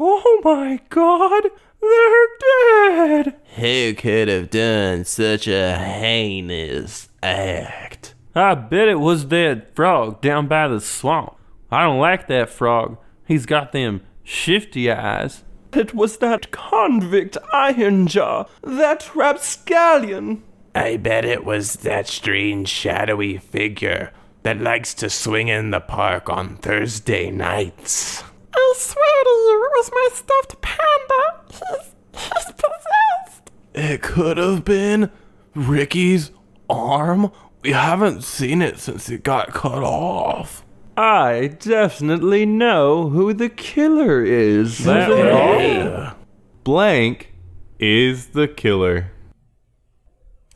Oh my god, they're dead! Who could have done such a heinous act? I bet it was that frog down by the swamp. I don't like that frog. He's got them shifty eyes. It was that convict Andujar, that rapscallion. I bet it was that strange shadowy figure that likes to swing in the park on Thursday nights. I swear to you, it was my stuffed panda. He's possessed. It could have been Ricky's arm. We haven't seen it since it got cut off. I definitely know who the killer is. Blank is the killer.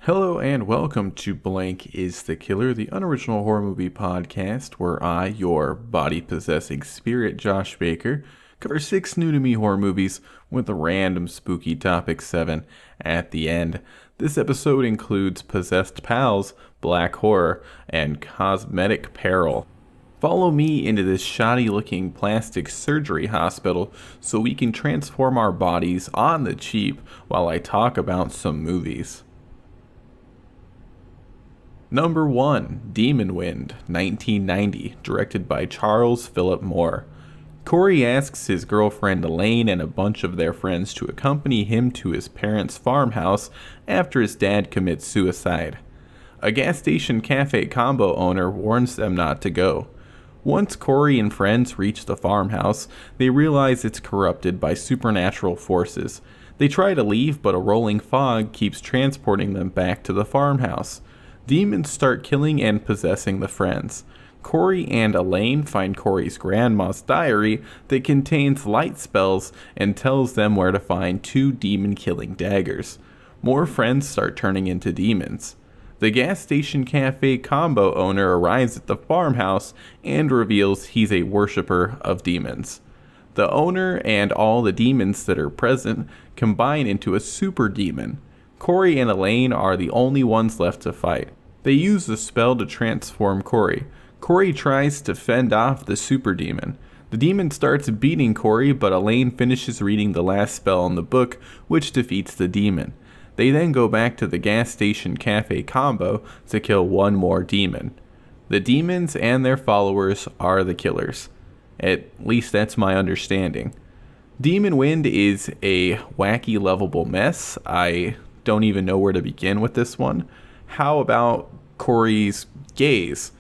Hello and welcome to Blank is the Killer, the unoriginal horror movie podcast where I, your body-possessing spirit, Josh Baker, cover 6 new-to-me horror movies with a random spooky topic 7 at the end. This episode includes Possessed Pals, Black Horror, and Cosmetic Peril. Follow me into this shoddy-looking plastic surgery hospital so we can transform our bodies on the cheap while I talk about some movies. Number 1, Demon Wind, 1990, directed by Charles Philip Moore. Corey asks his girlfriend Elaine and a bunch of their friends to accompany him to his parents' farmhouse after his dad commits suicide. A gas station cafe combo owner warns them not to go. Once Corey and friends reach the farmhouse, they realize it's corrupted by supernatural forces. They try to leave, but a rolling fog keeps transporting them back to the farmhouse. Demons start killing and possessing the friends. Corey and Elaine find Corey's grandma's diary that contains light spells and tells them where to find 2 demon-killing daggers. More friends start turning into demons. The gas station cafe combo owner arrives at the farmhouse and reveals he's a worshipper of demons. The owner and all the demons that are present combine into a super demon. Corey and Elaine are the only ones left to fight. They use the spell to transform Corey. Corey tries to fend off the super demon. The demon starts beating Corey, but Elaine finishes reading the last spell in the book, which defeats the demon. They then go back to the gas station cafe combo to kill one more demon. The demons and their followers are the killers. At least that's my understanding. Demon Wind is a wacky lovable mess. I don't even know where to begin with this one. How about Corey's gaze?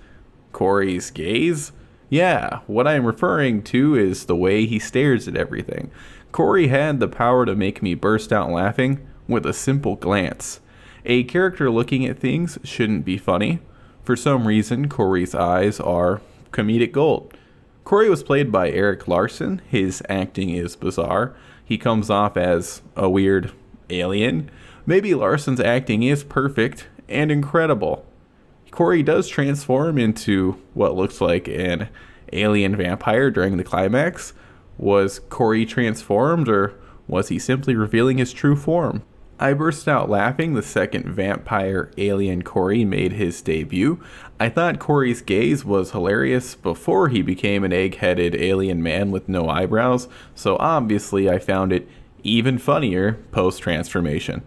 Corey's gaze? Yeah, what I'm referring to is the way he stares at everything. Corey had the power to make me burst out laughing with a simple glance. A character looking at things shouldn't be funny. For some reason, Corey's eyes are comedic gold. Corey was played by Erik Larsen. His acting is bizarre. He comes off as a weird alien. Maybe Larsen's acting is perfect and incredible. Corey does transform into what looks like an alien vampire during the climax. Was Corey transformed, or was he simply revealing his true form? I burst out laughing the second vampire alien Corey made his debut. I thought Corey's gaze was hilarious before he became an egg-headed alien man with no eyebrows, so obviously I found it even funnier post-transformation.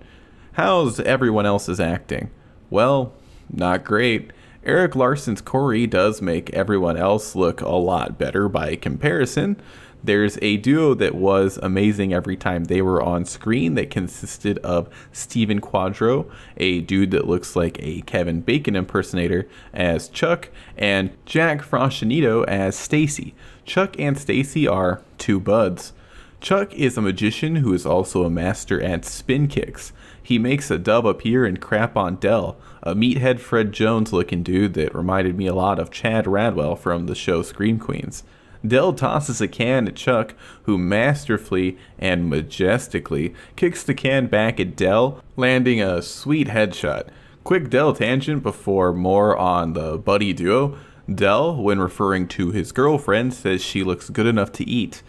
How's everyone else's acting? Well, not great. Erik Larsen's Corey does make everyone else look a lot better by comparison. There's a duo that was amazing every time they were on screen that consisted of Steven Quadro, a dude that looks like a Kevin Bacon impersonator, as Chuck, and Jack Froscinito as Stacy. Chuck and Stacy are 2 buds. Chuck is a magician who is also a master at spin kicks. He makes a dove appear and crap on Dell, a meathead Fred Jones looking dude that reminded me a lot of Chad Radwell from the show Scream Queens. Dell tosses a can at Chuck, who masterfully and majestically kicks the can back at Dell, landing a sweet headshot. Quick Dell tangent before more on the buddy duo. Dell, when referring to his girlfriend, says she looks good enough to eat.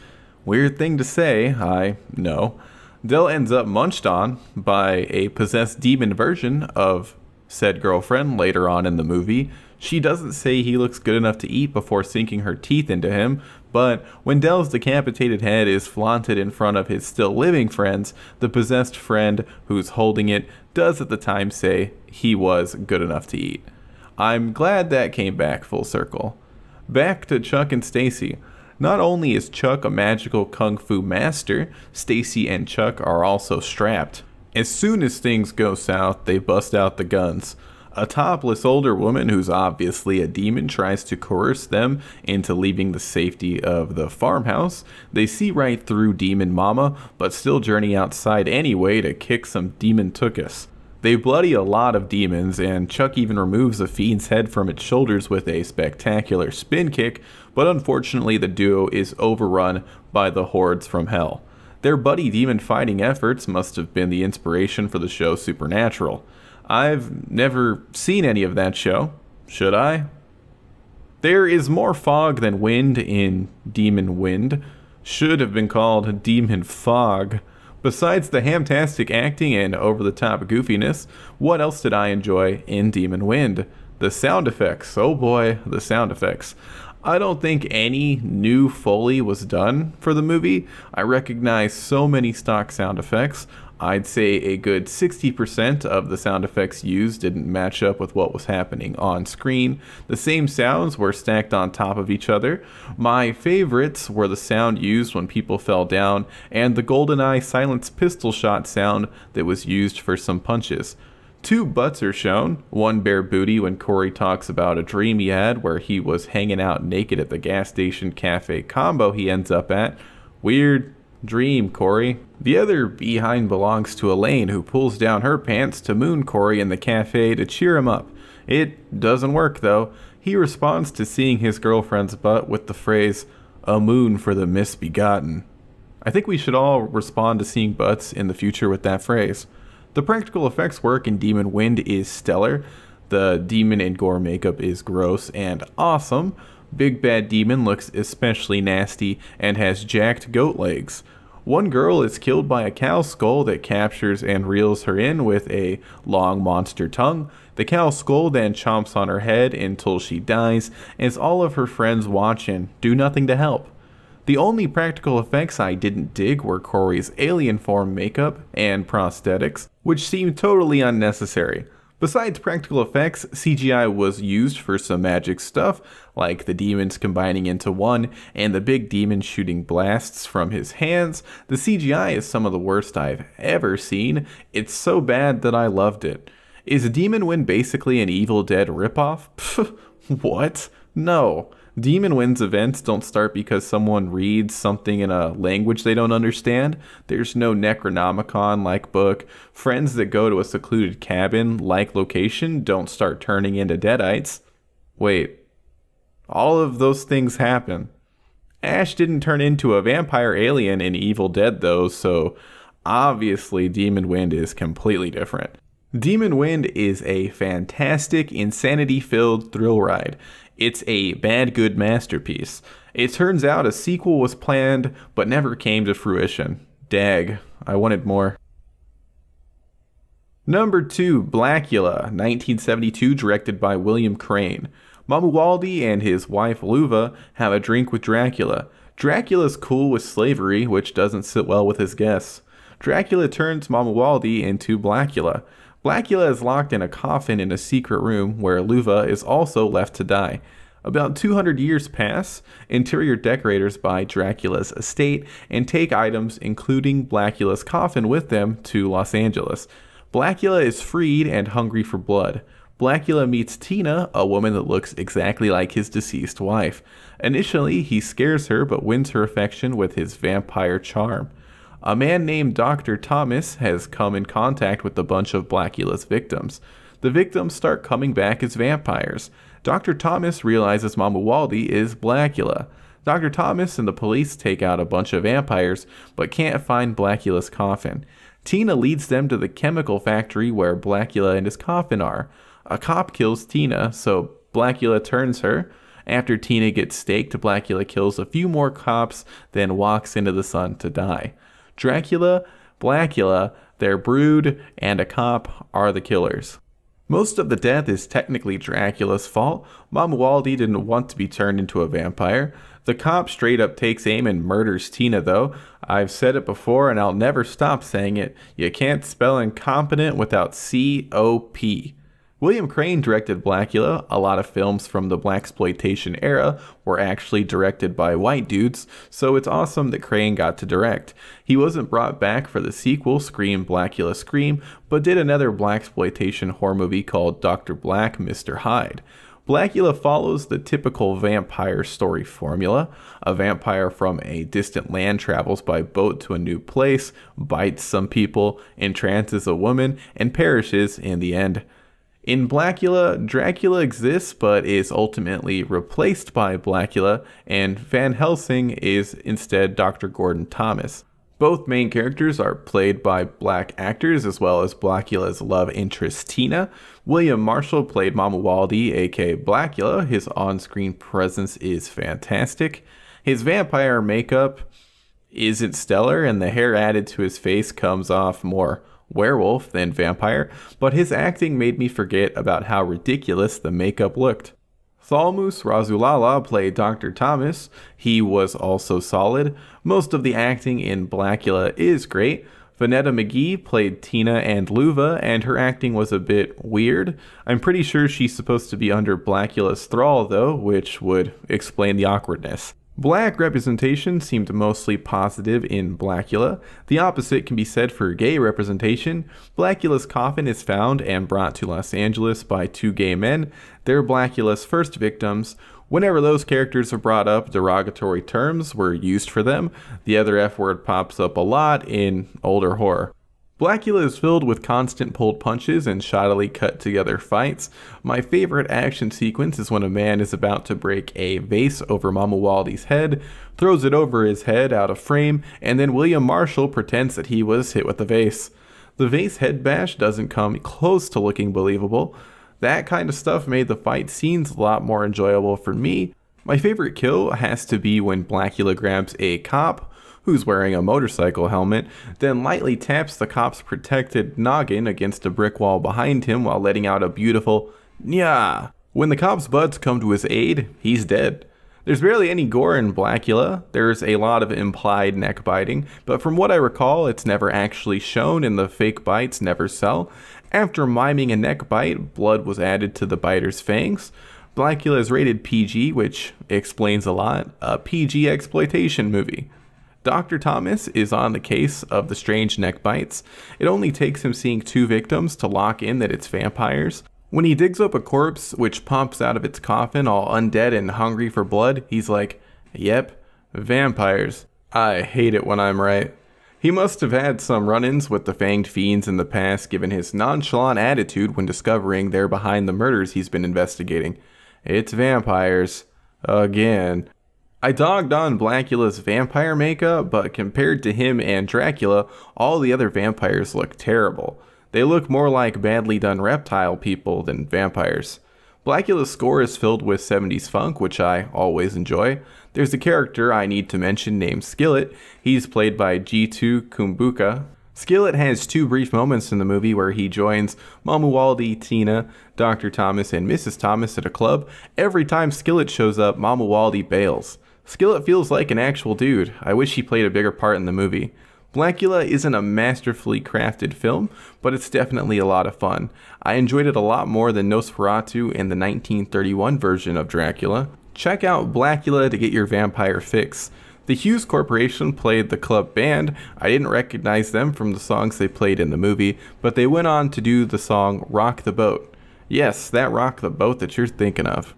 Weird thing to say, I know. Dell ends up munched on by a possessed demon version of said girlfriend later on in the movie. She doesn't say he looks good enough to eat before sinking her teeth into him, but when Dell's decapitated head is flaunted in front of his still living friends, the possessed friend who's holding it does at the time say he was good enough to eat. I'm glad that came back full circle. Back to Chuck and Stacy. Not only is Chuck a magical kung fu master, Stacy and Chuck are also strapped. As soon as things go south, they bust out the guns. A topless older woman who's obviously a demon tries to coerce them into leaving the safety of the farmhouse. They see right through Demon Mama, but still journey outside anyway to kick some demon tuchus. They bloody a lot of demons, and Chuck even removes a fiend's head from its shoulders with a spectacular spin kick, but unfortunately the duo is overrun by the hordes from hell. Their buddy demon fighting efforts must have been the inspiration for the show Supernatural. I've never seen any of that show. Should I? There is more fog than wind in Demon Wind. Should have been called Demon Fog. Besides the hamtastic acting and over-the-top goofiness, what else did I enjoy in Demon Wind? The sound effects. Oh boy, the sound effects. I don't think any new Foley was done for the movie. I recognize so many stock sound effects. I'd say a good 60% of the sound effects used didn't match up with what was happening on screen. The same sounds were stacked on top of each other. My favorites were the sound used when people fell down and the GoldenEye silenced pistol shot sound that was used for some punches. Two butts are shown, one bare booty when Corey talks about a dream he had where he was hanging out naked at the gas station cafe combo he ends up at. Weird dream, Corey. The other behind belongs to Elaine, who pulls down her pants to moon Corey in the cafe to cheer him up. It doesn't work though. He responds to seeing his girlfriend's butt with the phrase, "A moon for the misbegotten." I think we should all respond to seeing butts in the future with that phrase. The practical effects work in Demon Wind is stellar. The demon and gore makeup is gross and awesome. Big Bad Demon looks especially nasty and has jacked goat legs. One girl is killed by a cow skull that captures and reels her in with a long monster tongue. The cow skull then chomps on her head until she dies, as all of her friends watch and do nothing to help. The only practical effects I didn't dig were Corey's alien form makeup and prosthetics, which seemed totally unnecessary. Besides practical effects, CGI was used for some magic stuff, like the demons combining into one and the big demon shooting blasts from his hands. The CGI is some of the worst I've ever seen. It's so bad that I loved it. Is Demon Wind basically an Evil Dead ripoff? Pfft, what? No. Demon Wind's events don't start because someone reads something in a language they don't understand. There's no Necronomicon-like book. Friends that go to a secluded cabin-like location don't start turning into deadites. Wait, all of those things happen. Ash didn't turn into a vampire alien in Evil Dead though, so obviously Demon Wind is completely different. Demon Wind is a fantastic, insanity-filled thrill ride. It's a bad-good masterpiece. It turns out a sequel was planned, but never came to fruition. Dag, I wanted more. Number 2, Blacula, 1972, directed by William Crain. Mamuwalde and his wife Luva have a drink with Dracula. Dracula's cool with slavery, which doesn't sit well with his guests. Dracula turns Mamuwalde into Blacula. Blacula is locked in a coffin in a secret room where Luva is also left to die. About 200 years pass. Interior decorators buy Dracula's estate and take items including Blacula's coffin with them to Los Angeles. Blacula is freed and hungry for blood. Blacula meets Tina, a woman that looks exactly like his deceased wife. Initially, he scares her but wins her affection with his vampire charm. A man named Dr. Thomas has come in contact with a bunch of Blacula's victims. The victims start coming back as vampires. Dr. Thomas realizes Mamuwalde is Blacula. Dr. Thomas and the police take out a bunch of vampires, but can't find Blacula's coffin. Tina leads them to the chemical factory where Blacula and his coffin are. A cop kills Tina, so Blacula turns her. After Tina gets staked, Blacula kills a few more cops, then walks into the sun to die. Dracula, Blacula, their brood, and a cop are the killers. Most of the death is technically Dracula's fault. Mamuwalde didn't want to be turned into a vampire. The cop straight up takes aim and murders Tina though. I've said it before and I'll never stop saying it. You can't spell incompetent without C-O-P. William Crain directed Blacula. A lot of films from the blaxploitation era were actually directed by white dudes, so it's awesome that Crain got to direct. He wasn't brought back for the sequel, Scream Blacula Scream, but did another blaxploitation horror movie called Dr. Black, Mr. Hyde. Blacula follows the typical vampire story formula. A vampire from a distant land travels by boat to a new place, bites some people, entrances a woman, and perishes in the end. In Blacula, Dracula exists but is ultimately replaced by Blacula, and Van Helsing is instead Dr. Gordon Thomas. Both main characters are played by black actors as well as Blacula's love interest Tina. William Marshall played Mamuwalde, aka Blacula. His on-screen presence is fantastic. His vampire makeup isn't stellar and the hair added to his face comes off more werewolf than vampire, but his acting made me forget about how ridiculous the makeup looked. Thalmus Razulala played Dr. Thomas. He was also solid. Most of the acting in Blacula is great. Vanetta McGee played Tina and Luva, and her acting was a bit weird. I'm pretty sure she's supposed to be under Blacula's thrall though, which would explain the awkwardness. Black representation seemed mostly positive in Blacula. The opposite can be said for gay representation. Blacula's coffin is found and brought to Los Angeles by two gay men. They're Blacula's first victims. Whenever those characters are brought up, derogatory terms were used for them. The other F word pops up a lot in older horror. Blacula is filled with constant pulled punches and shoddily cut together fights. My favorite action sequence is when a man is about to break a vase over Mamuwalde's head, throws it over his head out of frame, and then William Marshall pretends that he was hit with the vase. The vase head bash doesn't come close to looking believable. That kind of stuff made the fight scenes a lot more enjoyable for me. My favorite kill has to be when Blacula grabs a cop who's wearing a motorcycle helmet, then lightly taps the cop's protected noggin against a brick wall behind him while letting out a beautiful "Nya." When the cop's buds come to his aid, he's dead. There's barely any gore in Blacula. There's a lot of implied neck biting, but from what I recall, it's never actually shown and the fake bites never sell. After miming a neck bite, blood was added to the biter's fangs. Blacula is rated PG, which explains a lot. A PG exploitation movie. Dr. Thomas is on the case of the strange neck bites. It only takes him seeing two victims to lock in that it's vampires. When he digs up a corpse which pops out of its coffin all undead and hungry for blood, he's like, "Yep, vampires. I hate it when I'm right." He must have had some run-ins with the fanged fiends in the past given his nonchalant attitude when discovering they're behind the murders he's been investigating. It's vampires. Again. I dogged on Blacula's vampire makeup, but compared to him and Dracula, all the other vampires look terrible. They look more like badly done reptile people than vampires. Blacula's score is filled with 70s funk, which I always enjoy. There's a character I need to mention named Skillet. He's played by Jitu Kumbuka. Skillet has two brief moments in the movie where he joins Mamuwalde, Tina, Dr. Thomas, and Mrs. Thomas at a club. Every time Skillet shows up, Mamuwalde bails. Skillet feels like an actual dude. I wish he played a bigger part in the movie. Blacula isn't a masterfully crafted film, but it's definitely a lot of fun. I enjoyed it a lot more than Nosferatu and the 1931 version of Dracula. Check out Blacula to get your vampire fix. The Hughes Corporation played the club band. I didn't recognize them from the songs they played in the movie, but they went on to do the song Rock the Boat. Yes, that Rock the Boat that you're thinking of.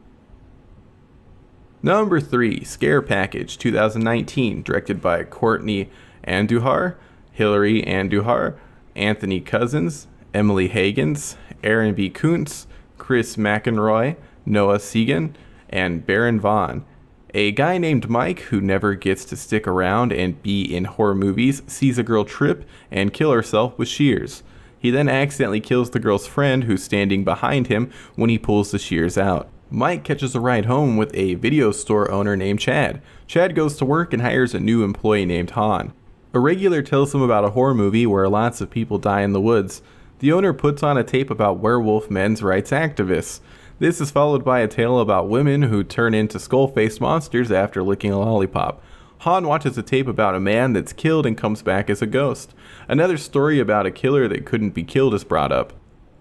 Number 3, Scare Package 2019, directed by Courtney Andujar, Hilary Andujar, Anthony Cousins, Emily Hagins, Aaron B. Koontz, Chris McInroy, Noah Segan, and Baron Vaughn. A guy named Mike who never gets to stick around and be in horror movies sees a girl trip and kill herself with shears. He then accidentally kills the girl's friend who's standing behind him when he pulls the shears out. Mike catches a ride home with a video store owner named Chad. Chad goes to work and hires a new employee named Han. A regular tells him about a horror movie where lots of people die in the woods. The owner puts on a tape about werewolf men's rights activists. This is followed by a tale about women who turn into skull-faced monsters after licking a lollipop. Han watches a tape about a man that's killed and comes back as a ghost. Another story about a killer that couldn't be killed is brought up.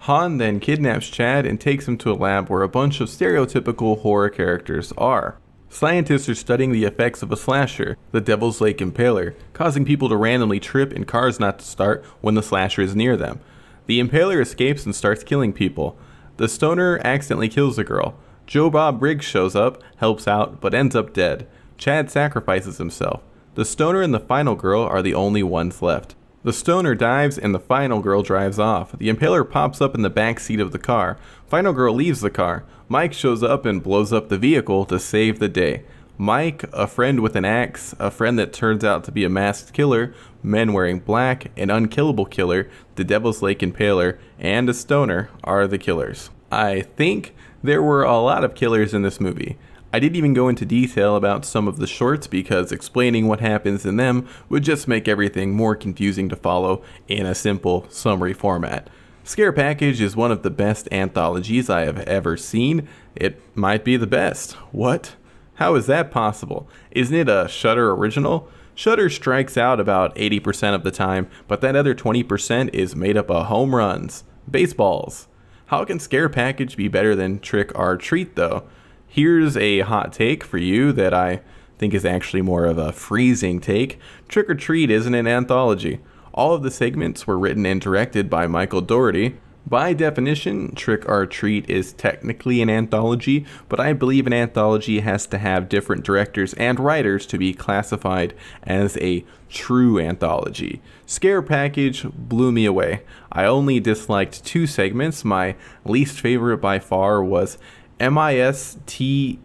Han then kidnaps Chad and takes him to a lab where a bunch of stereotypical horror characters are. Scientists are studying the effects of a slasher, the Devil's Lake Impaler, causing people to randomly trip and cars not to start when the slasher is near them. The Impaler escapes and starts killing people. The stoner accidentally kills a girl. Joe Bob Briggs shows up, helps out, but ends up dead. Chad sacrifices himself. The stoner and the final girl are the only ones left. The stoner dives and the final girl drives off. The Impaler pops up in the back seat of the car. Final girl leaves the car. Mike shows up and blows up the vehicle to save the day. Mike, a friend with an axe, a friend that turns out to be a masked killer, men wearing black, an unkillable killer, the Devil's Lake Impaler, and a stoner are the killers. I think there were a lot of killers in this movie. I didn't even go into detail about some of the shorts because explaining what happens in them would just make everything more confusing to follow in a simple summary format. Scare Package is one of the best anthologies I have ever seen. It might be the best. What? How is that possible? Isn't it a Shudder original? Shudder strikes out about 80% of the time, but that other 20% is made up of home runs. Baseballs. How can Scare Package be better than Trick or Treat though? Here's a hot take for you that I think is actually more of a freezing take. Trick or Treat isn't an anthology. All of the segments were written and directed by Michael Dougherty. By definition, Trick or Treat is technically an anthology, but I believe an anthology has to have different directors and writers to be classified as a true anthology. Scare Package blew me away. I only disliked 2 segments. My least favorite by far was MISTER,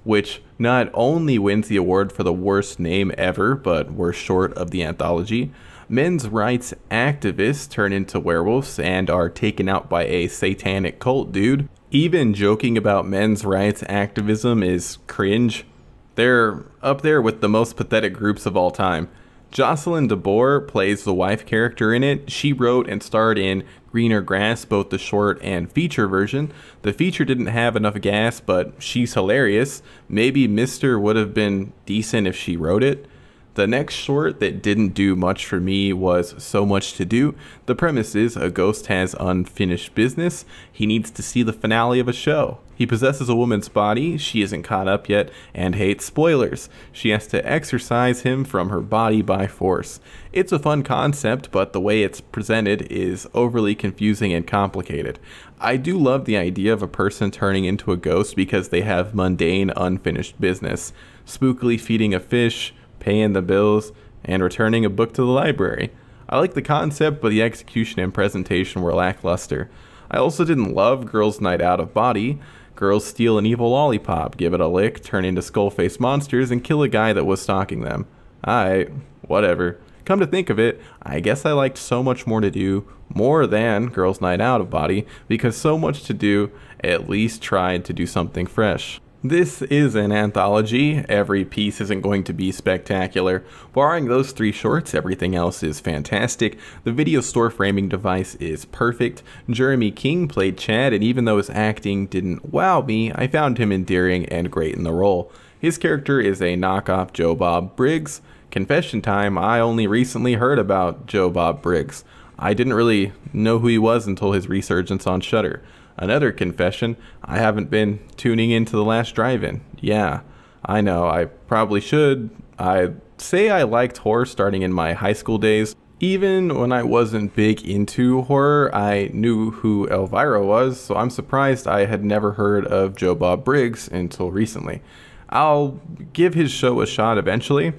which not only wins the award for the worst name ever, but worst short of the anthology. Men's rights activists turn into werewolves and are taken out by a satanic cult dude. Even joking about men's rights activism is cringe. They're up there with the most pathetic groups of all time. Jocelyn DeBoer plays the wife character in it. She wrote and starred in Greener Grass, both the short and feature version. The feature didn't have enough gas, but she's hilarious. Maybe Mister would have been decent if she wrote it. The next short that didn't do much for me was So Much to Do. The premise is a ghost has unfinished business. He needs to see the finale of a show. He possesses a woman's body, she isn't caught up yet, and hates spoilers. She has to exorcise him from her body by force. It's a fun concept, but the way it's presented is overly confusing and complicated. I do love the idea of a person turning into a ghost because they have mundane, unfinished business. Spookily feeding a fish, paying the bills, and returning a book to the library. I like the concept, but the execution and presentation were lackluster. I also didn't love Girls' Night Out of Body. Girls steal an evil lollipop, give it a lick, turn into skull-faced monsters, and kill a guy that was stalking them. Alright, whatever. Come to think of it, I guess I liked So Much More to Do more than Girls' Night Out of Body, because So Much to Do at least tried to do something fresh. This is an anthology. Every piece isn't going to be spectacular. Barring those 3 shorts, everything else is fantastic. The video store framing device is perfect. Jeremy King played Chad, and even though his acting didn't wow me, I found him endearing and great in the role. His character is a knockoff Joe Bob Briggs. Confession time, I only recently heard about Joe Bob Briggs. I didn't really know who he was until his resurgence on Shudder. Another confession, I haven't been tuning into The Last Drive-In. Yeah, I know, I probably should. I'd say I liked horror starting in my high school days. Even when I wasn't big into horror, I knew who Elvira was, so I'm surprised I had never heard of Joe Bob Briggs until recently. I'll give his show a shot eventually.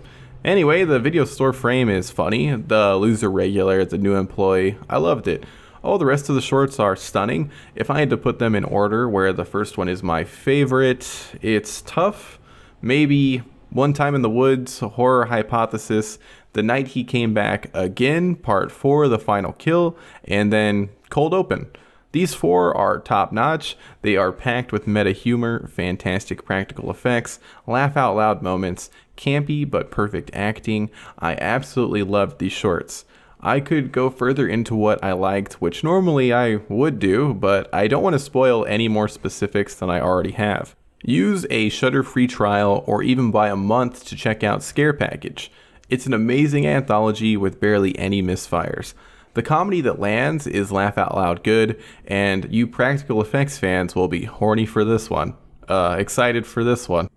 Anyway, the video store frame is funny. The loser regular, the new employee, I loved it. All the rest of the shorts are stunning. If I had to put them in order where the first one is my favorite, it's tough. Maybe One Time in the Woods, Horror Hypothesis, The Night He Came Back Again, Part 4, The Final Kill, and then Cold Open. These 4 are top notch. They are packed with meta humor, fantastic practical effects, laugh out loud moments, campy but perfect acting. I absolutely loved these shorts. I could go further into what I liked, which normally I would do, but I don't want to spoil any more specifics than I already have. Use a Shudder free trial or even buy a month to check out Scare Package. It's an amazing anthology with barely any misfires. The comedy that lands is laugh out loud good, and you practical effects fans will be horny for this one. Excited for this one.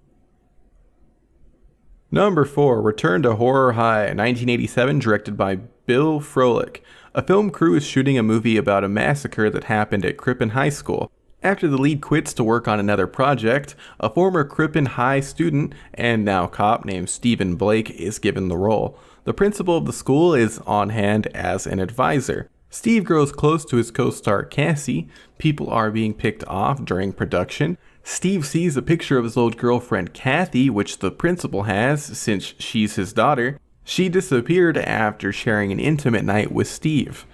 Number 4, Return to Horror High, 1987, directed by Bill Froehlich. A film crew is shooting a movie about a massacre that happened at Crippen High School. After the lead quits to work on another project, a former Crippen High student and now cop named Stephen Blake is given the role. The principal of the school is on hand as an advisor. Steve grows close to his co-star Cassie. People are being picked off during production. Steve sees a picture of his old girlfriend Kathy, which the principal has since she's his daughter. She disappeared after sharing an intimate night with Steve.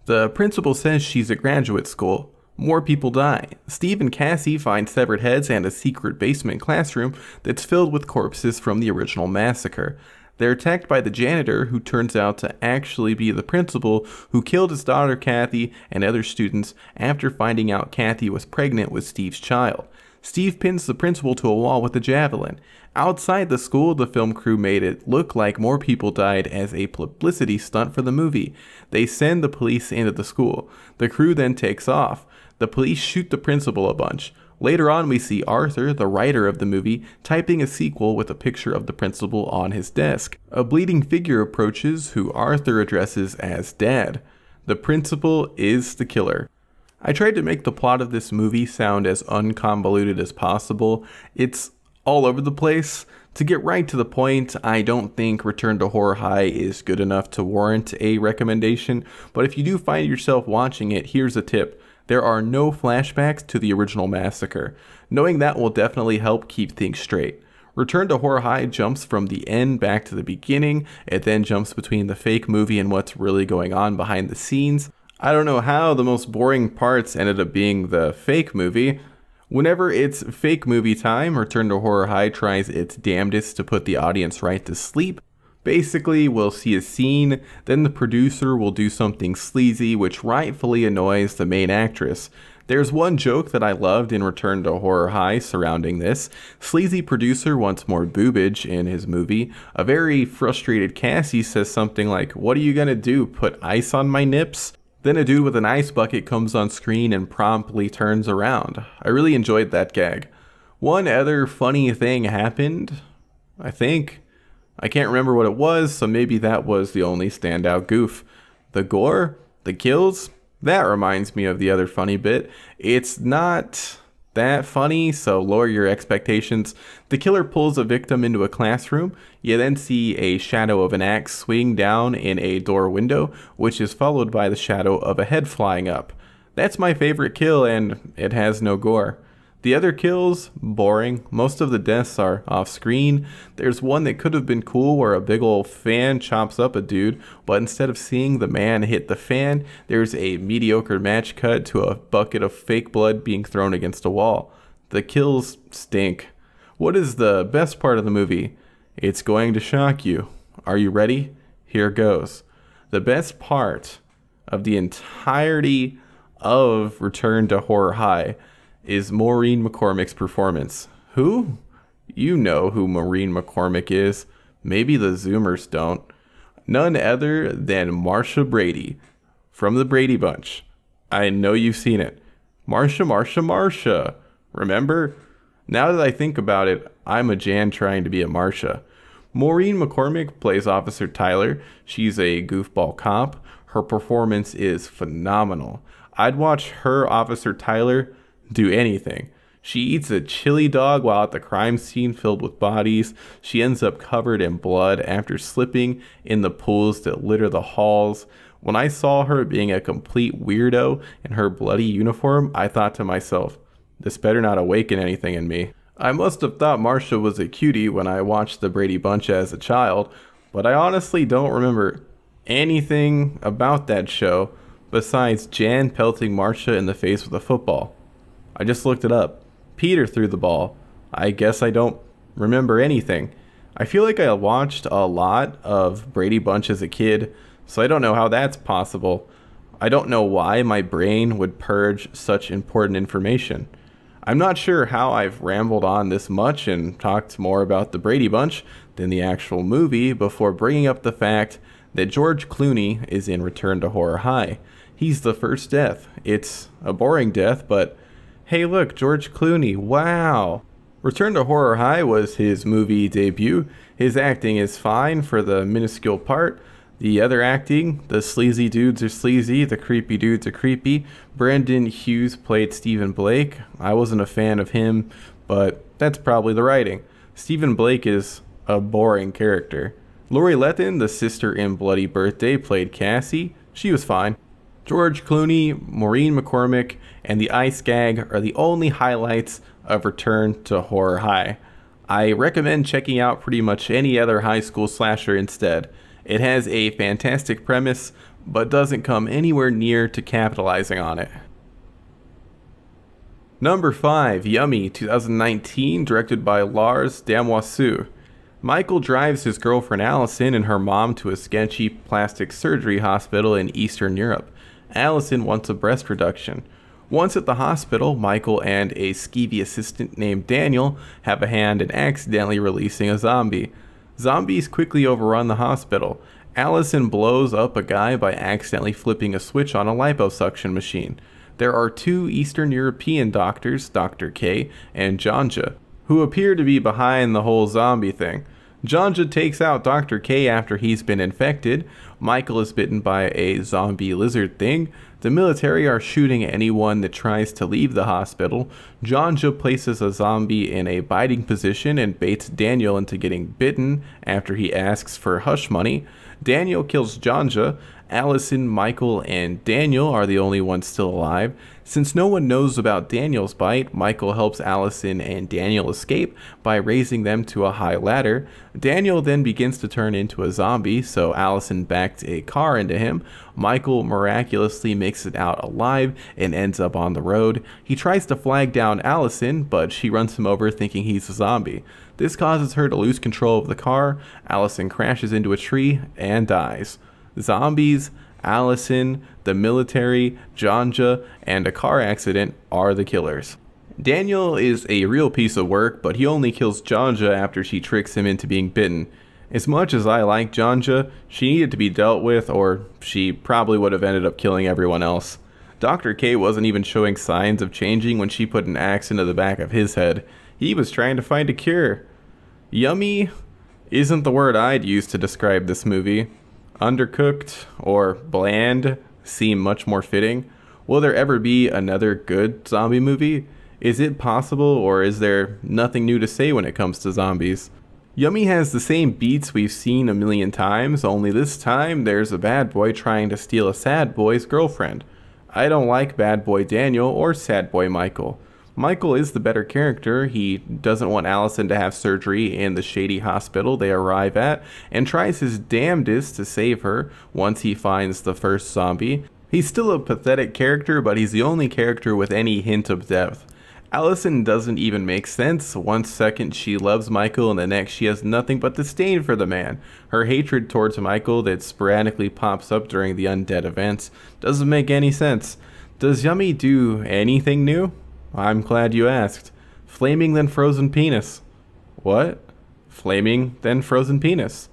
The principal says she's at graduate school. More people die. Steve and Cassie find severed heads and a secret basement classroom that's filled with corpses from the original massacre. They're attacked by the janitor, who turns out to actually be the principal who killed his daughter Kathy and other students after finding out Kathy was pregnant with Steve's child. Steve pins the principal to a wall with a javelin. Outside the school, the film crew made it look like more people died as a publicity stunt for the movie. They send the police into the school. The crew then takes off. The police shoot the principal a bunch. Later on, we see Arthur, the writer of the movie, typing a sequel with a picture of the principal on his desk. A bleeding figure approaches, who Arthur addresses as Dad. The principal is the killer. I tried to make the plot of this movie sound as unconvoluted as possible. It's all over the place. To get right to the point, I don't think Return to Horror High is good enough to warrant a recommendation, but if you do find yourself watching it, here's a tip. There are no flashbacks to the original massacre. Knowing that will definitely help keep things straight. Return to Horror High jumps from the end back to the beginning. It then jumps between the fake movie and what's really going on behind the scenes. I don't know how the most boring parts ended up being the fake movie. Whenever it's fake movie time, Return to Horror High tries its damnedest to put the audience right to sleep. Basically, we'll see a scene, then the producer will do something sleazy, which rightfully annoys the main actress. There's one joke that I loved in Return to Horror High surrounding this. Sleazy producer wants more boobage in his movie. A very frustrated Cassie says something like, "What are you gonna do, put ice on my nips?" Then a dude with an ice bucket comes on screen and promptly turns around. I really enjoyed that gag. One other funny thing happened, I think. I can't remember what it was, so maybe that was the only standout goof. The gore, the kills, that reminds me of the other funny bit. It's not that funny, so lower your expectations. The killer pulls a victim into a classroom. You then see a shadow of an axe swing down in a door window, which is followed by the shadow of a head flying up. That's my favorite kill, and it has no gore. The other kills, boring. Most of the deaths are off screen. There's one that could have been cool where a big old fan chops up a dude, but instead of seeing the man hit the fan, there's a mediocre match cut to a bucket of fake blood being thrown against a wall. The kills stink. What is the best part of the movie? It's going to shock you. Are you ready? Here goes. The best part of the entirety of Return to Horror High is Maureen McCormick's performance. Who? You know who Maureen McCormick is. Maybe the Zoomers don't. None other than Marsha Brady from the Brady Bunch. I know you've seen it. Marsha. Remember? Now that I think about it, I'm a Jan trying to be a Marsha. Maureen McCormick plays Officer Tyler. She's a goofball cop. Her performance is phenomenal. I'd watch her, Officer Tyler, do anything. She eats a chili dog while at the crime scene filled with bodies. She ends up covered in blood after slipping in the pools that litter the halls. When I saw her being a complete weirdo in her bloody uniform, I thought to myself, this better not awaken anything in me. I must have thought Marsha was a cutie when I watched the Brady Bunch as a child, but I honestly don't remember anything about that show besides Jan pelting Marsha in the face with a football. I just looked it up. Peter threw the ball. I guess I don't remember anything. I feel like I watched a lot of Brady Bunch as a kid, so I don't know how that's possible. I don't know why my brain would purge such important information. I'm not sure how I've rambled on this much and talked more about the Brady Bunch than the actual movie before bringing up the fact that George Clooney is in Return to Horror High. He's the first death. It's a boring death, but hey look, George Clooney, wow. Return to Horror High was his movie debut. His acting is fine for the minuscule part. The other acting, the sleazy dudes are sleazy, the creepy dudes are creepy. Brendan Hughes played Stephen Blake. I wasn't a fan of him, but that's probably the writing. Stephen Blake is a boring character. Lori Letton, the sister in Bloody Birthday, played Cassie. She was fine. George Clooney, Maureen McCormick, and the ice gag are the only highlights of Return to Horror High. I recommend checking out pretty much any other high school slasher instead. It has a fantastic premise, but doesn't come anywhere near to capitalizing on it. Number 5, Yummy, 2019, directed by Lars Damoiseaux. Michael drives his girlfriend Allison and her mom to a sketchy plastic surgery hospital in Eastern Europe. Allison wants a breast reduction. Once at the hospital, Michael and a skeevy assistant named Daniel have a hand in accidentally releasing a zombie. Zombies quickly overrun the hospital. Allison blows up a guy by accidentally flipping a switch on a liposuction machine. There are 2 Eastern European doctors, Dr. K and Ganja, who appear to be behind the whole zombie thing. Ganja takes out Dr. K after he's been infected. Michael is bitten by a zombie lizard thing. The military are shooting anyone that tries to leave the hospital. Ganja places a zombie in a biting position and baits Daniel into getting bitten after he asks for hush money. Daniel kills Ganja. Allison, Michael, and Daniel are the only ones still alive. Since no one knows about Daniel's bite, Michael helps Allison and Daniel escape by raising them to a high ladder. Daniel then begins to turn into a zombie, so Allison backed a car into him. Michael miraculously makes it out alive and ends up on the road. He tries to flag down Allison, but she runs him over thinking he's a zombie. This causes her to lose control of the car. Allison crashes into a tree and dies. Zombies, Allison, the military, Ganja, and a car accident are the killers. Daniel is a real piece of work, but he only kills Ganja after she tricks him into being bitten. As much as I like Ganja, she needed to be dealt with, or she probably would have ended up killing everyone else. Dr. K wasn't even showing signs of changing when she put an axe into the back of his head. He was trying to find a cure. Yummy isn't the word I'd use to describe this movie. Undercooked or bland seem much more fitting. Will there ever be another good zombie movie? Is it possible, or is there nothing new to say when it comes to zombies? Yummy has the same beats we've seen a million times, only this time there's a bad boy trying to steal a sad boy's girlfriend. I don't like bad boy Daniel or sad boy Michael. Michael is the better character. He doesn't want Allison to have surgery in the shady hospital they arrive at, and tries his damnedest to save her once he finds the first zombie. He's still a pathetic character, but he's the only character with any hint of depth. Allison doesn't even make sense. One second she loves Michael and the next she has nothing but disdain for the man. Her hatred towards Michael that sporadically pops up during the undead events doesn't make any sense. Does Yummy do anything new? I'm glad you asked. Flaming then frozen penis. What? Flaming then frozen penis.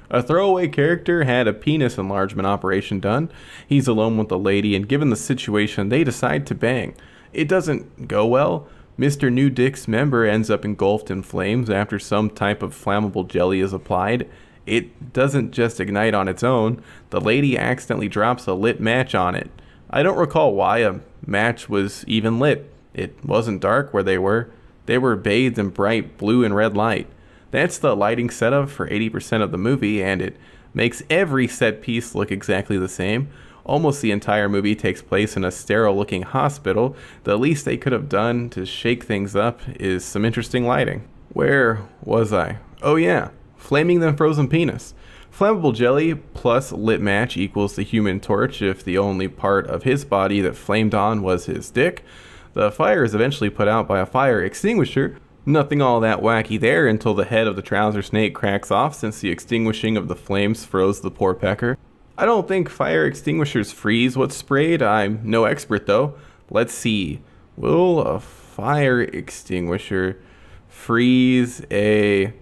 A throwaway character had a penis enlargement operation done. He's alone with the lady, and given the situation, they decide to bang. It doesn't go well. Mr. New Dick's member ends up engulfed in flames after some type of flammable jelly is applied. It doesn't just ignite on its own. The lady accidentally drops a lit match on it. I don't recall why a match was even lit. It wasn't dark where they were. They were bathed in bright blue and red light. That's the lighting setup for 80% of the movie, and it makes every set piece look exactly the same. Almost the entire movie takes place in a sterile-looking hospital. The least they could have done to shake things up is some interesting lighting. Where was I? Oh yeah, flaming then frozen penis. Flammable jelly plus lit match equals the Human Torch if the only part of his body that flamed on was his dick. The fire is eventually put out by a fire extinguisher. Nothing all that wacky there until the head of the trouser snake cracks off since the extinguishing of the flames froze the poor pecker. I don't think fire extinguishers freeze what's sprayed. I'm no expert though. Let's see. Will a fire extinguisher freeze a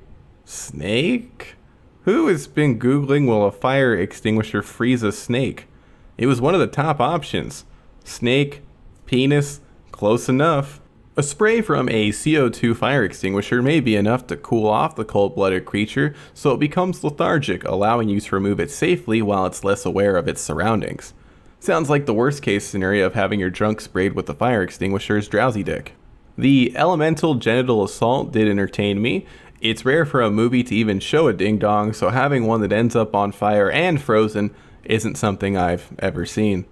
snake? Who has been Googling will a fire extinguisher freeze a snake? It was one of the top options. Snake, penis, close enough. A spray from a CO2 fire extinguisher may be enough to cool off the cold-blooded creature so it becomes lethargic, allowing you to remove it safely while it's less aware of its surroundings. Sounds like the worst case scenario of having your junk sprayed with the fire extinguisher's drowsy dick. The elemental genital assault did entertain me. It's rare for a movie to even show a ding-dong, so having one that ends up on fire and frozen isn't something I've ever seen.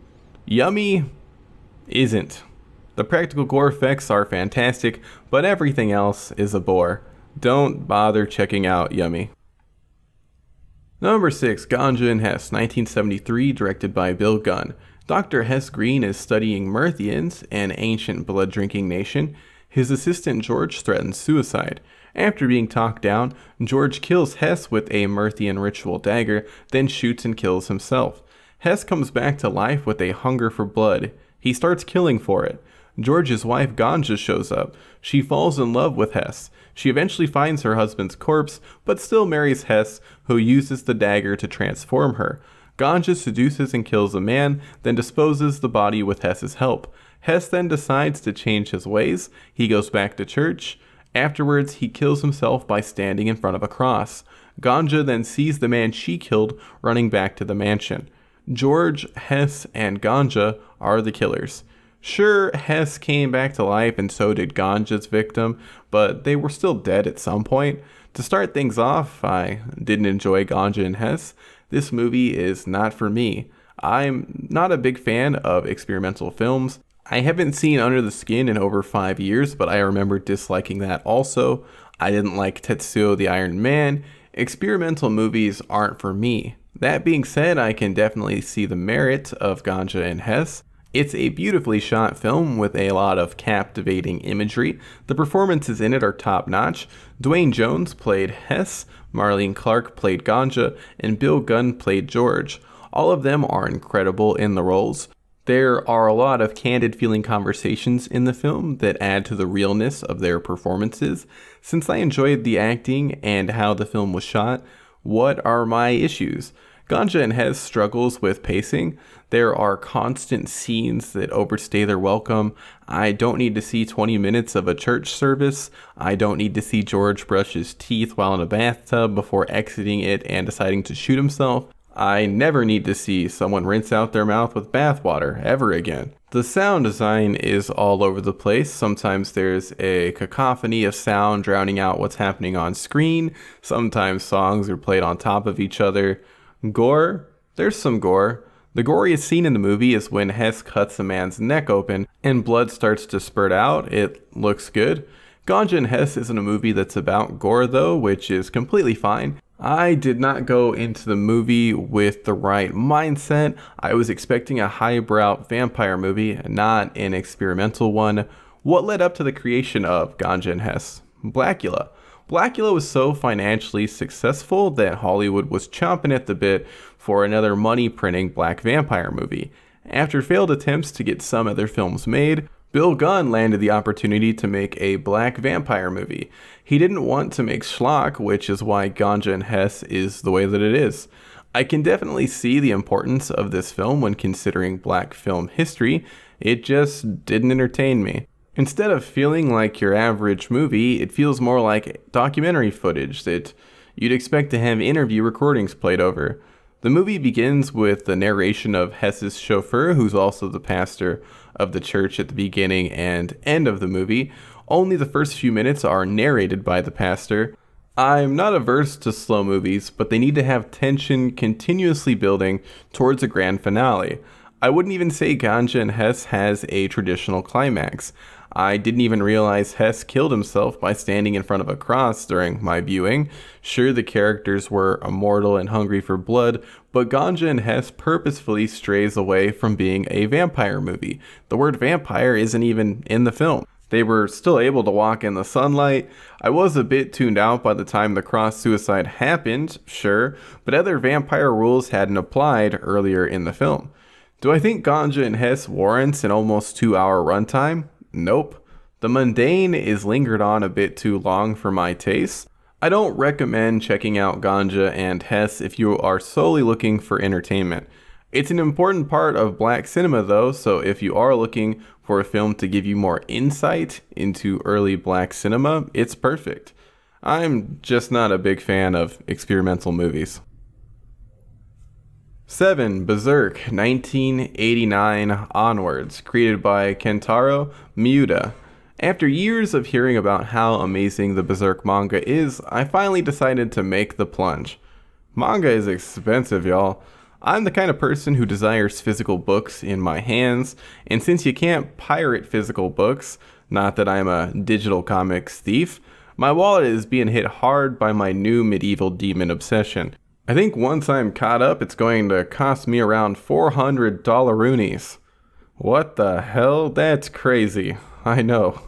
Yummy isn't. The practical gore effects are fantastic, but everything else is a bore. Don't bother checking out Yummy. Number 6, Ganja and Hess, 1973, directed by Bill Gunn. Dr. Hess Green is studying Merthians, an ancient blood-drinking nation. His assistant George threatens suicide. After being talked down, George kills Hess with a Merthian ritual dagger, then shoots and kills himself. Hess comes back to life with a hunger for blood. He starts killing for it. George's wife Ganja shows up. She falls in love with Hess. She eventually finds her husband's corpse, but still marries Hess, who uses the dagger to transform her. Ganja seduces and kills a man, then disposes the body with Hess's help. Hess then decides to change his ways. He goes back to church. Afterwards, he kills himself by standing in front of a cross. Ganja then sees the man she killed running back to the mansion. George, Hess, and Ganja are the killers. Sure, Hess came back to life and so did Ganja's victim, but they were still dead at some point. To start things off, I didn't enjoy Ganja and Hess. This movie is not for me. I'm not a big fan of experimental films. I haven't seen Under the Skin in over 5 years, but I remember disliking that also. I didn't like Tetsuo the Iron Man. Experimental movies aren't for me. That being said, I can definitely see the merit of Ganja and Hess. It's a beautifully shot film with a lot of captivating imagery. The performances in it are top-notch. Dwayne Jones played Hess, Marlene Clark played Ganja, and Bill Gunn played George. All of them are incredible in the roles. There are a lot of candid feeling conversations in the film that add to the realness of their performances. Since I enjoyed the acting and how the film was shot, what are my issues? Ganja and Hess struggles with pacing. There are constant scenes that overstay their welcome. I don't need to see 20 minutes of a church service. I don't need to see George brush his teeth while in a bathtub before exiting it and deciding to shoot himself. I never need to see someone rinse out their mouth with bathwater ever again. The sound design is all over the place. Sometimes there's a cacophony of sound drowning out what's happening on screen. Sometimes songs are played on top of each other. Gore? There's some gore. The goriest scene in the movie is when Hess cuts a man's neck open and blood starts to spurt out. It looks good. Ganja and Hess isn't a movie that's about gore though, which is completely fine. I did not go into the movie with the right mindset. I was expecting a highbrow vampire movie, not an experimental one. What led up to the creation of Ganja and Hess? Blacula. Blacula was so financially successful that Hollywood was chomping at the bit for another money-printing black vampire movie. After failed attempts to get some other films made, Bill Gunn landed the opportunity to make a black vampire movie. He didn't want to make schlock, which is why Ganja and Hess is the way that it is. I can definitely see the importance of this film when considering black film history. It just didn't entertain me. Instead of feeling like your average movie, it feels more like documentary footage that you'd expect to have interview recordings played over. The movie begins with the narration of Hess's chauffeur, who's also the pastor of the church at the beginning and end of the movie. Only the first few minutes are narrated by the pastor. I'm not averse to slow movies, but they need to have tension continuously building towards a grand finale. I wouldn't even say Ganja and Hess has a traditional climax. I didn't even realize Hess killed himself by standing in front of a cross during my viewing. Sure, the characters were immortal and hungry for blood, but Ganja and Hess purposefully strays away from being a vampire movie. The word vampire isn't even in the film. They were still able to walk in the sunlight. I was a bit tuned out by the time the cross-suicide happened, sure, but other vampire rules hadn't applied earlier in the film. Do I think Ganja and Hess warrants an almost 2-hour runtime? Nope. The mundane is lingered on a bit too long for my taste. I don't recommend checking out Ganja and Hess if you are solely looking for entertainment. It's an important part of black cinema though, so if you are looking for a film to give you more insight into early black cinema, it's perfect. I'm just not a big fan of experimental movies. 7. Berserk, 1989 onwards, created by Kentaro Miura. After years of hearing about how amazing the Berserk manga is, I finally decided to make the plunge. Manga is expensive, y'all. I'm the kind of person who desires physical books in my hands, and since you can't pirate physical books, not that I'm a digital comics thief, my wallet is being hit hard by my new medieval demon obsession. I think once I'm caught up, it's going to cost me around $400. What the hell? That's crazy. I know.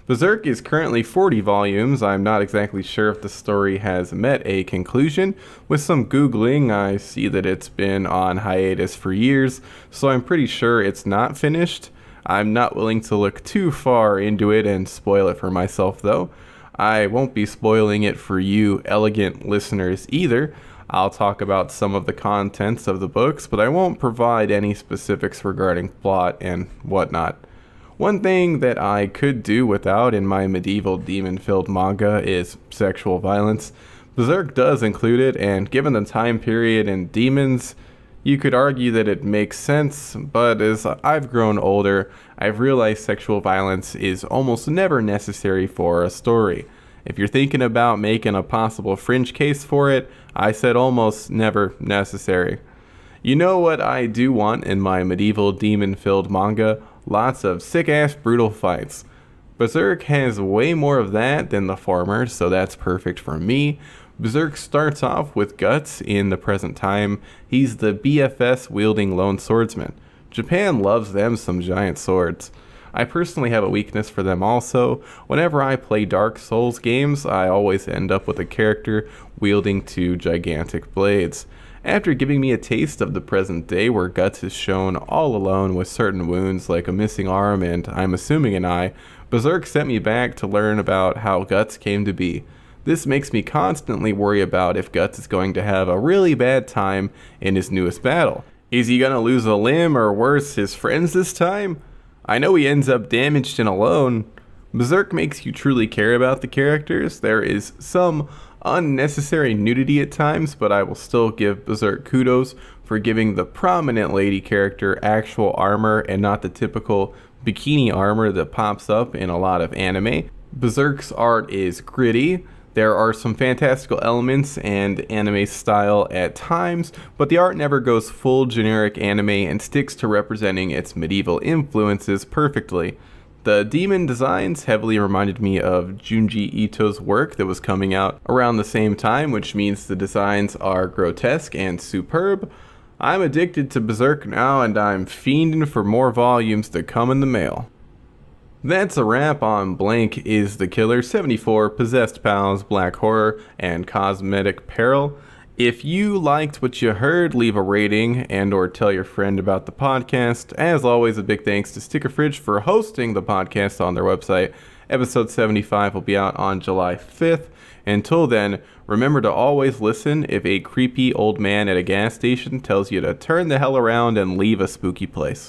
Berserk is currently 40 volumes. I'm not exactly sure if the story has met a conclusion. With some Googling, I see that it's been on hiatus for years, so I'm pretty sure it's not finished. I'm not willing to look too far into it and spoil it for myself though. I won't be spoiling it for you elegant listeners either. I'll talk about some of the contents of the books, but I won't provide any specifics regarding plot and whatnot. One thing that I could do without in my medieval demon-filled manga is sexual violence. Berserk does include it, and given the time period and demons, you could argue that it makes sense, but as I've grown older, I've realized sexual violence is almost never necessary for a story. If you're thinking about making a possible fringe case for it, I said almost never necessary. You know what I do want in my medieval demon-filled manga? Lots of sick-ass brutal fights. Berserk has way more of that than the former, so that's perfect for me. Berserk starts off with Guts in the present time. He's the BFS-wielding lone swordsman. Japan loves them some giant swords. I personally have a weakness for them also. Whenever I play Dark Souls games, I always end up with a character wielding 2 gigantic blades. After giving me a taste of the present day where Guts is shown all alone with certain wounds like a missing arm and I'm assuming an eye, Berserk sent me back to learn about how Guts came to be. This makes me constantly worry about if Guts is going to have a really bad time in his newest battle. Is he gonna lose a limb or worse, his friends this time? I know he ends up damaged and alone. Berserk makes you truly care about the characters. There is some unnecessary nudity at times, but I will still give Berserk kudos for giving the prominent lady character actual armor and not the typical bikini armor that pops up in a lot of anime. Berserk's art is gritty. There are some fantastical elements and anime style at times, but the art never goes full generic anime and sticks to representing its medieval influences perfectly. The demon designs heavily reminded me of Junji Ito's work that was coming out around the same time, which means the designs are grotesque and superb. I'm addicted to Berserk now, and I'm fiending for more volumes to come in the mail. That's a wrap on Blank is the Killer 74, Possessed Pals, Black Horror, and Cosmetic Peril. If you liked what you heard, leave a rating and or tell your friend about the podcast. As always, a big thanks to Sticker Fridge for hosting the podcast on their website. Episode 75 will be out on July 5th. Until then, remember to always listen if a creepy old man at a gas station tells you to turn the hell around and leave a spooky place.